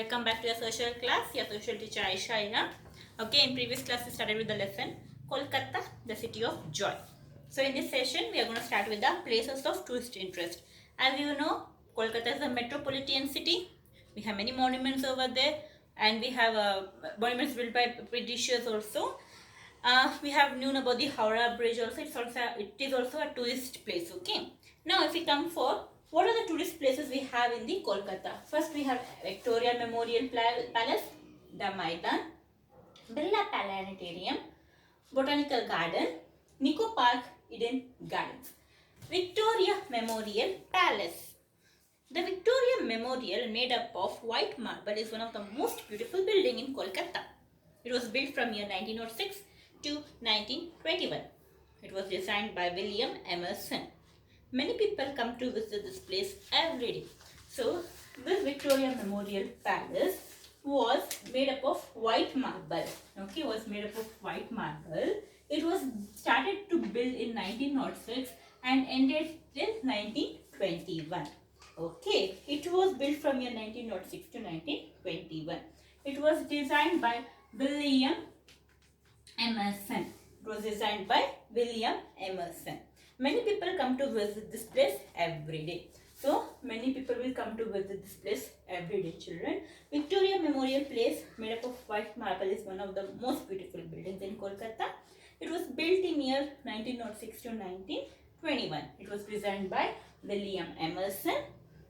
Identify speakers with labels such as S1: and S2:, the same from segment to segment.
S1: Welcome back to your social class. Your social teacher Aisha here. Okay, in previous class we started with the lesson Kolkata, the city of joy. So in this session we are going to start with the places of tourist interest. As you know, Kolkata is a metropolitan city. We have many monuments over there, and we have monuments built by Britishers also. We have known about the Howrah Bridge also. It is also a tourist place. Okay. Now, if we come for what are the tourist places we have in the Kolkata? First, we have Victoria Memorial Palace, the Maidan, Birla Planetarium, Botanical Garden, Nico Park, Eden Gardens. Victoria Memorial Palace. The Victoria Memorial, made up of white marble, is one of the most beautiful building in Kolkata. It was built from year 1906 to 1921. It was designed by William Emerson. Many people come to visit this place every day. So, this Victoria Memorial Palace was made up of white marble. Okay, was made up of white marble. It was started to build in 1906 and ended in 1921. Okay, it was built from year 1906 to 1921. It was designed by William Emerson. It was designed by William Emerson. Many people come to visit this place every day. So, many people will come to visit this place every day, children. Victoria Memorial Place, made up of white marble, is one of the most beautiful buildings in Kolkata. It was built in year 1906 to 1921. It was designed by William Emerson.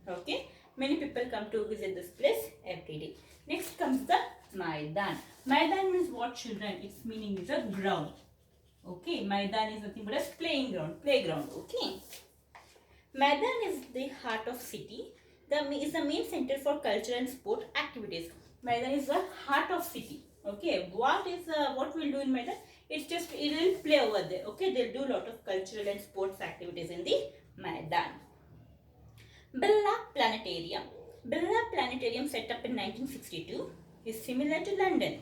S1: Okay. Many people come to visit this place every day. Next comes the Maidan. Maidan means what, children? Its meaning is a ground. Okay, Maidan is nothing but a playground. Okay. Maidan is the heart of city. Is the main center for culture and sport activities. Maidan is the heart of city. Okay, what we'll do in Maidan? It will play over there. Okay, they'll do a lot of cultural and sports activities in the Maidan. Birla Planetarium. Birla Planetarium, set up in 1962, is similar to London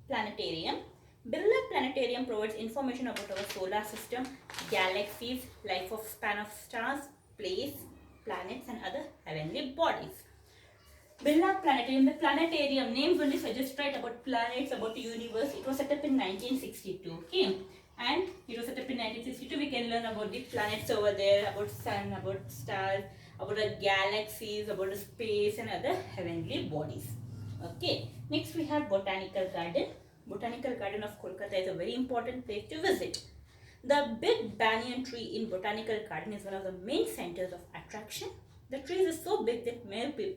S1: Planetarium. Birla Planetarium provides information about our solar system, galaxies, life of span of stars, planets and other heavenly bodies. Birla Planetarium, the planetarium, names only suggest right about planets, about the universe. It was set up in 1962. Okay, and it was set up in 1962. We can learn about the planets over there, about sun, about stars, about the galaxies, about the space and other heavenly bodies. Okay, next we have Botanical Garden. Botanical Garden of Kolkata is a very important place to visit. The big banyan tree in Botanical Garden is one of the main centers of attraction. The tree is so big that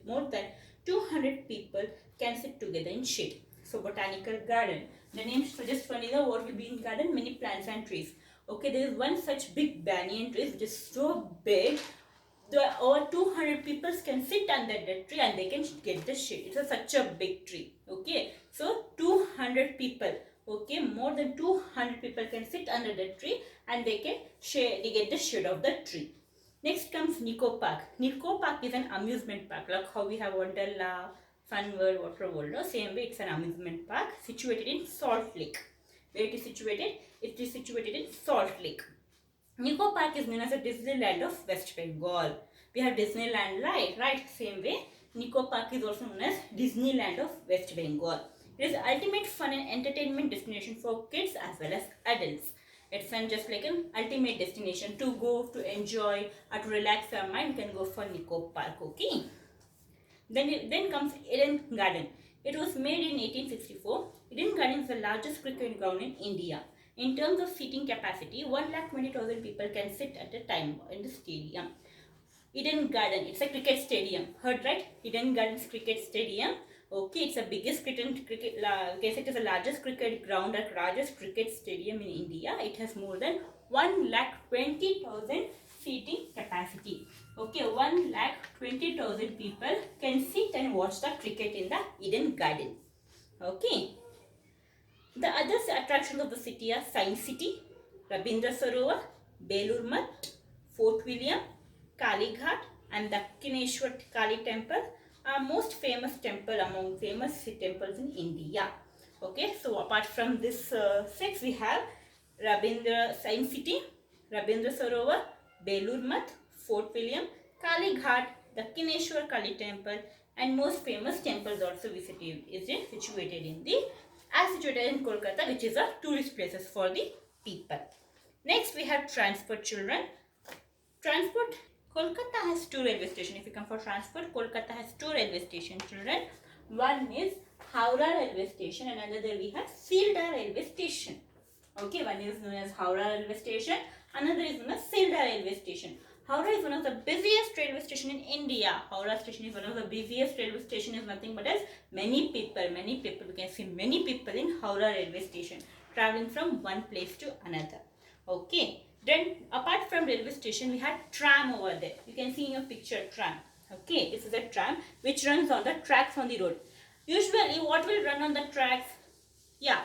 S1: more than 200 people can sit together in shade. So, Botanical Garden. The name suggests what will be in garden? Many plants and trees. Okay, there is one such big banyan tree which is so big. Over 200 people can sit under that tree and they can get the shade. It's such a big tree. Okay, so 200 people. Okay, more than 200 people can sit under the tree and they get the shade of the tree. Next comes Nico Park. Nico Park is an amusement park, like how we have Wonderla, Fun World, Water World. Same way, it's an amusement park situated in Salt Lake. Where it is situated? It is situated in Salt Lake. Nico Park is known as the Disneyland of West Bengal. We have Disneyland, right? Same way, Nico Park is also known as Disneyland of West Bengal. It is the ultimate fun and entertainment destination for kids as well as adults. It's just like an ultimate destination to go, to enjoy, or to relax our mind. You can go for Nico Park. Okay. Then comes Eden Garden. It was made in 1864. Eden Garden is the largest cricket ground in India. In terms of seating capacity, 1,20,000 people can sit at a time in the stadium. Eden Garden, it's a cricket stadium. Heard right? Eden Gardens Cricket Stadium. Okay, it's the biggest it is the largest cricket ground or largest cricket stadium in India. It has more than 1,20,000 seating capacity. Okay, 1,20,000 people can sit and watch the cricket in the Eden Garden. Okay. The other attractions of the city are Science City, Rabindra Sarovar, Belur Math, Fort William, Kali Ghat and Dakshineshwar Kali Temple are most famous temple among famous temples in India. Okay, so apart from this six, we have Rabindra Science City, Rabindra Sarovar, Belur Math, Fort William, Kali Ghat, Dakshineshwar Kali Temple and most famous temples also situated in Kolkata, which is a tourist places for the people. Next we have transport, children. Transport, Kolkata has two railway stations. If you come for transport, Kolkata has two railway stations, children. One is Howrah railway station and another we have Silda railway station. Okay, one is known as Howrah railway station, another is known as Silda railway station. Howrah is one of the busiest railway station in India. Howrah station is one of the busiest railway station, is nothing but as many people, we can see many people in Howrah railway station traveling from one place to another. Okay, then apart from railway station we had tram over there. You can see in your picture tram. Okay, this is a tram which runs on the tracks on the road. Usually what will run on the tracks? Yeah,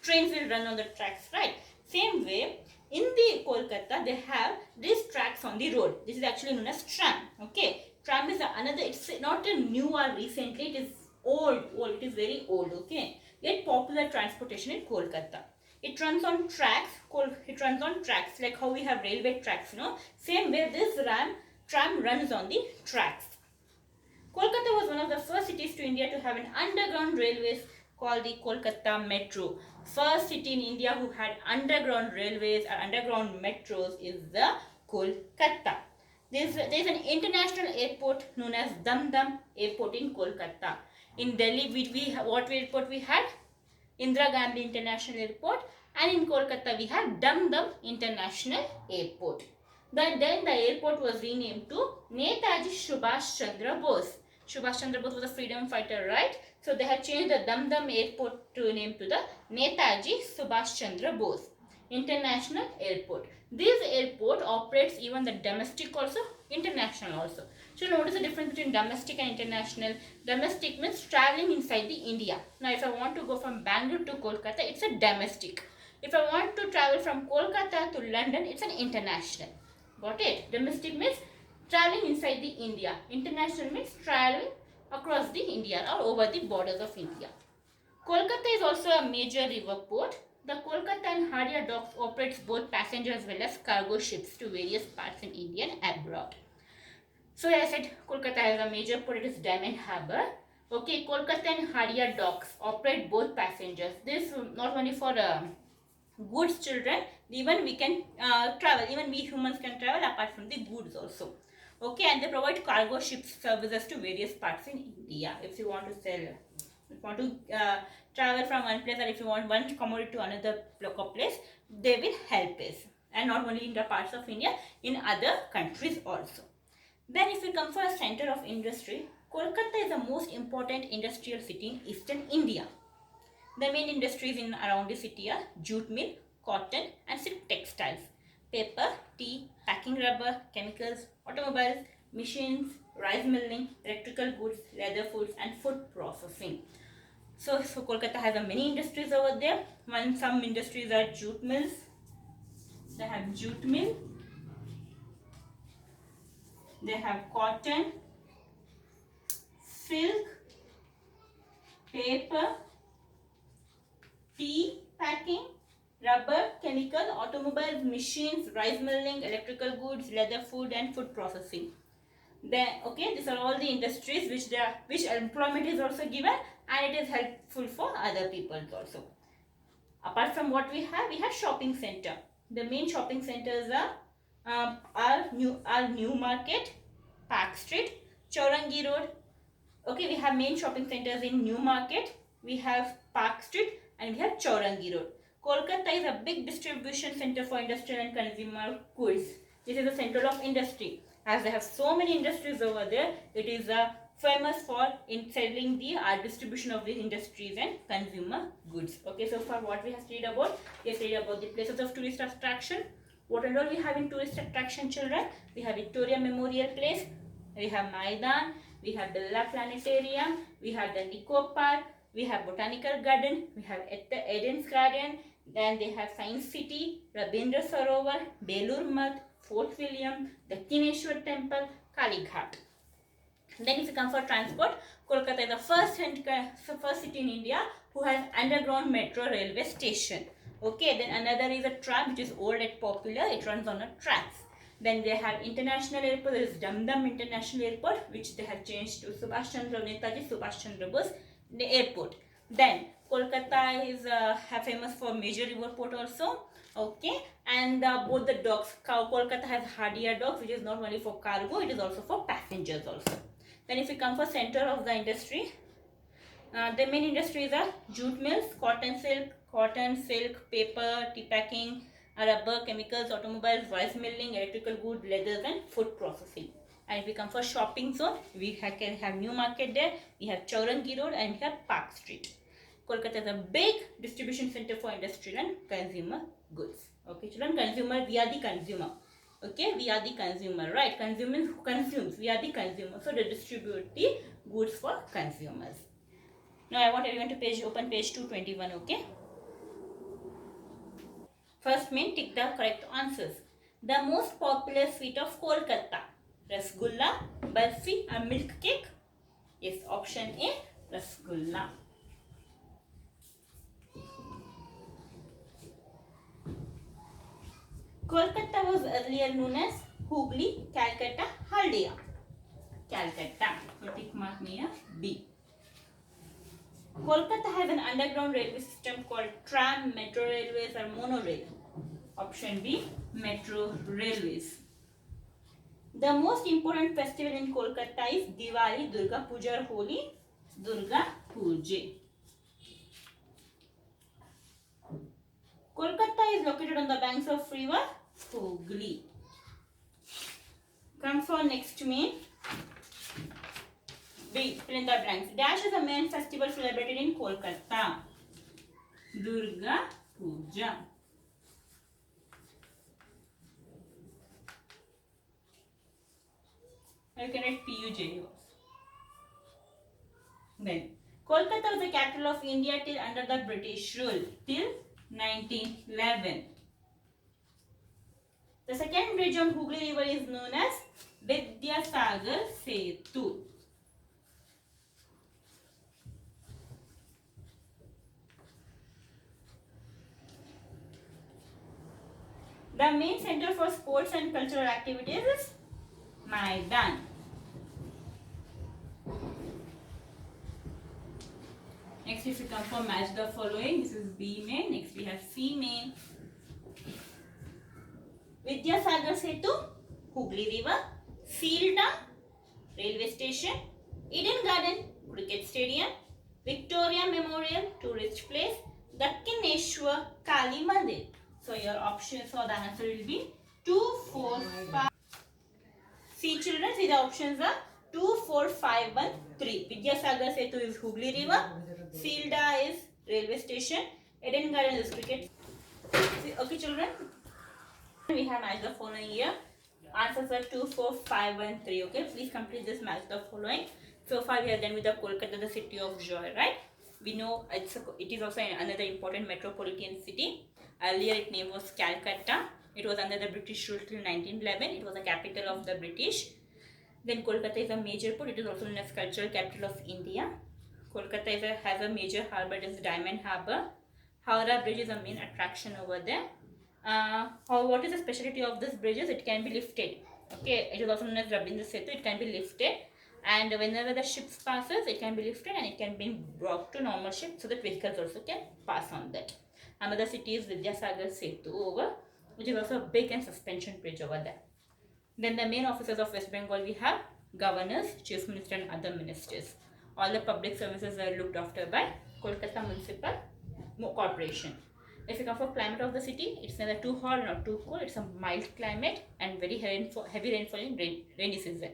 S1: trains will run on the tracks, right? Same way, in the Kolkata, they have these tracks on the road. This is actually known as tram. Okay, tram is another, it's not a new or recently, it is old, it is very old, okay? Yet popular transportation in Kolkata. It runs on tracks, like how we have railway tracks, you know. Same way, this tram runs on the tracks. Kolkata was one of the first cities to India to have an underground railways called the Kolkata Metro. First city in India who had underground railways or underground metros is the Kolkata. There is an international airport known as Dum Dum Airport in Kolkata. In Delhi, what airport we had? Indira Gandhi International Airport, and in Kolkata we have Dum Dum International Airport. Then the airport was renamed to Netaji Subhash Chandra Bose. Subhash Chandra Bose was a freedom fighter, right? So they have changed the Dum Dum Airport to name to the Netaji Subhash Chandra Bose International Airport. This airport operates even the domestic also, international also. So notice the difference between domestic and international. Domestic means traveling inside the India. Now if I want to go from Bangalore to Kolkata, it's a domestic. If I want to travel from Kolkata to London, it's an international. Got it? Domestic means traveling inside the India. International means traveling across the India or over the borders of India. Kolkata is also a major river port. The Kolkata and Hadia docks operates both passenger as well as cargo ships to various parts in India and abroad. So as I said, Kolkata has a major port, it is Diamond Harbour. Okay, Kolkata and Hadia docks operate both passengers. This not only for goods, children, even we can travel, even we humans can travel apart from the goods also. Okay, and they provide cargo ships services to various parts in India. If you want to sell, if you want to travel from one place, or if you want one commodity to another place, they will help us. And not only in the parts of India, in other countries also. Then if we come for a center of industry, Kolkata is the most important industrial city in eastern India. The main industries in around the city are jute mill, cotton and silk textiles, paper, tea, packing rubber, chemicals, automobiles, machines, rice milling, electrical goods, leather foods and food processing. So Kolkata has many industries over there. Some industries are jute mills. They have jute mill. They have cotton, silk, paper, tea packing, rubber, chemical, automobiles, machines, rice milling, electrical goods, leather food and food processing. Then these are all the industries which employment is also given and it is helpful for other people also. Apart from what we have shopping center. The main shopping centers are New Market, Park Street, Chowrangi Road. Okay, we have main shopping centers in New Market, we have Park Street and we have Chowrangi Road. Kolkata is a big distribution center for industrial and consumer goods. This is the center of industry. As they have so many industries over there, it is famous for selling the distribution of these industries and consumer goods. Okay, so for what we have studied about, we have studied about the places of tourist attraction. What and all we have in tourist attraction, children? We have Victoria Memorial Place, we have Maidan, we have Birla Planetarium, we have the Nico Park, we have Botanical Garden, we have Eden's Garden, then they have Science City, Rabindra Sarovar, Belur Math, Fort William, the Kineshwar Temple, Kalighat. Then if you come for transport, Kolkata is the first city in India who has underground metro railway station. Okay, then another is a tram which is old and popular. It runs on a tracks. Then they have international airport. There is Dum Dum International Airport, which they have changed to Netaji Subhash Chandra Bose Airport. Then Kolkata is famous for major river port also. Okay, and both the docks. Kolkata has Hadia docks, which is not only for cargo, it is also for passengers also. Then if we come for center of the industry, the main industries are jute mills, cotton, silk, paper, tea packing, rubber, chemicals, automobiles, rice milling, electrical goods, leathers, and food processing. And if we come for shopping zone, we can have New Market there, we have Chaurangi Road, and we have Park Street. Kolkata is a big distribution center for industrial and consumer goods. Okay, children, consumer, we are the consumer. Okay, we are the consumer, right? Consumer who consumes, we are the consumer. So they distribute the goods for consumers. Now I want everyone to open page 221, okay? First main, tick the correct answers. The most popular sweet of Kolkata, Rasgulla, Barfi, or milk cake? Yes, option A, Rasgulla. Kolkata was earlier known as Hooghly, Calcutta, Haldia. Calcutta. So tick mark me a B. Kolkata has an underground railway system called tram, metro railways, or monorail. Option B, metro railways. The most important festival in Kolkata is Diwali, Durga Puja, or Holi, Durga Puja. Kolkata is located on the banks of river Hooghly. Come for next main. B, fill in the blanks. Dash is the main festival celebrated in Kolkata. Durga Puja. You can write PUJ. Then, Kolkata was the capital of India till under the British rule, till 1911. The second bridge on Hooghly River is known as Vidyasagar Setu. The main center for sports and cultural activities is Maidan. Next, if we come for match the following, this is B main. Next, we have C main. Vidyasagar Setu, Hooghly River, Sealda, Railway Station, Eden Garden, Cricket Stadium, Victoria Memorial, Tourist Place, Dakkineshwar Kali Mandir. So your options for the answer will be 2, 4, 5. See children, see the options are 2, 4, 5, 1, 3. Vidyasagar Setu is Hooghly River, Sealda is railway station, Eden Garden is cricket. See, okay children, we have matched the following here. Answers are 2, 4, 5, 1, 3. Okay, please complete this match the following. So far we are done with the Kolkata, the city of joy, right? We know it is also another important metropolitan city. Earlier its name was Calcutta. It was under the British rule till 1911. It was the capital of the British. Then Kolkata is a major port. It is also known as cultural capital of India. Kolkata has a major harbour, it is Diamond Harbour. Howrah Bridge is a main attraction over there. What is the specialty of this bridges? It can be lifted. Okay, it is also known as Rabindra Setu. It can be lifted, and whenever the ships passes, it can be lifted and it can be brought to normal ship so that vehicles also can pass on that. Another city is Vidyasagar Setu over, which is also a big and suspension bridge over there. Then the main officers of West Bengal, we have governors, chief minister, and other ministers. All the public services are looked after by Kolkata Municipal Corporation. If you come for climate of the city, it's neither too hot nor too cold. It's a mild climate and very heavy rainfall in rainy season.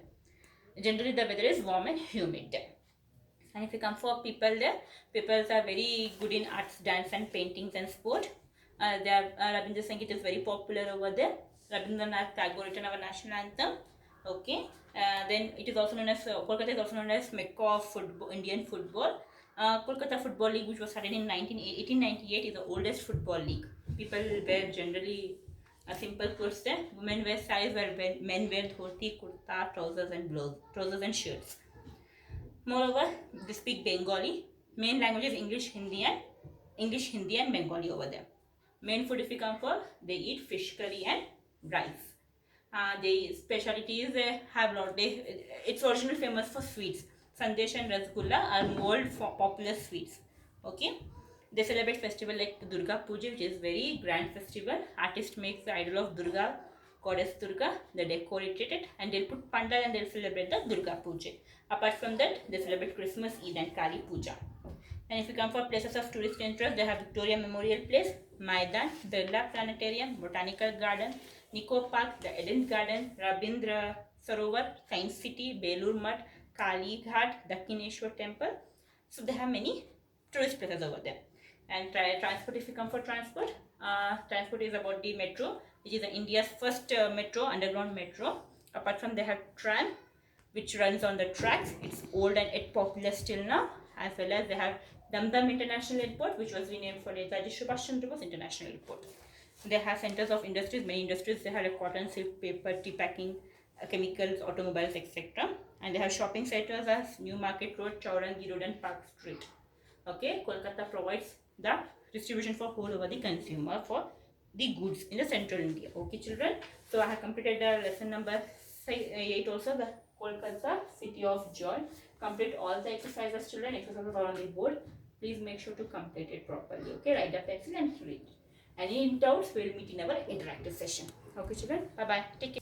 S1: Generally, the weather is warm and humid. And if you come for people there, people are very good in arts, dance, and paintings and sport. Rabindra Sangeet is very popular over there. Rabindranath Tagore written our national anthem. Okay. Then it is also known as Kolkata is also known as Mecca of football, Indian football. Kolkata Football League, which was started in 1898, is the oldest football league. People wear generally a simple clothes there. Women wear saris, where men wear dhoti, kurta, trousers and shirts. Moreover, they speak Bengali. Main language is English, Hindi, and Bengali over there. Main food, if you come for, they eat fish curry and rice. The specialties they have lot. It's originally famous for sweets. Sandesh and Rasgulla are more popular sweets. Okay. They celebrate festival like Durga Puja, which is very grand festival. Artist makes the idol of Durga, goddess Durga. They decorate it and they'll put pandal and they'll celebrate the Durga Puja. Apart from that, they celebrate Christmas, Eid and Kali Puja. And if you come for places of tourist interest, they have Victoria Memorial Place, Maidan, Birla Planetarium, Botanical Garden, Nico Park, the Eden Garden, Rabindra Sarovar, Science City, Belur Mutt, Kali Ghat, Dakshineshwar Temple. So they have many tourist places over there. And transport, if you come for transport, transport is about the metro, which is India's first metro, underground metro. Apart from they have tram, which runs on the tracks. It's old and yet popular still now. As well as they have Damdam International Airport, which was renamed for Netaji Subhash Chandra Bose International Airport. They have centers of industries, many industries. They have like cotton, silk, paper, tea packing, chemicals, automobiles, etc. And they have shopping centers as New Market Road, Chaurangi Road, and Park Street. Okay, Kolkata provides the distribution for whole over the consumer for the goods in the central India. Okay, children. So I have completed the lesson number 8 also, the Kolkata City of Joy. Complete all the exercises, children. Exercises are on the board. Please make sure to complete it properly. Okay, write the pencil and read. Any doubts, we'll meet in our interactive session. Okay, children. Bye bye. Take care.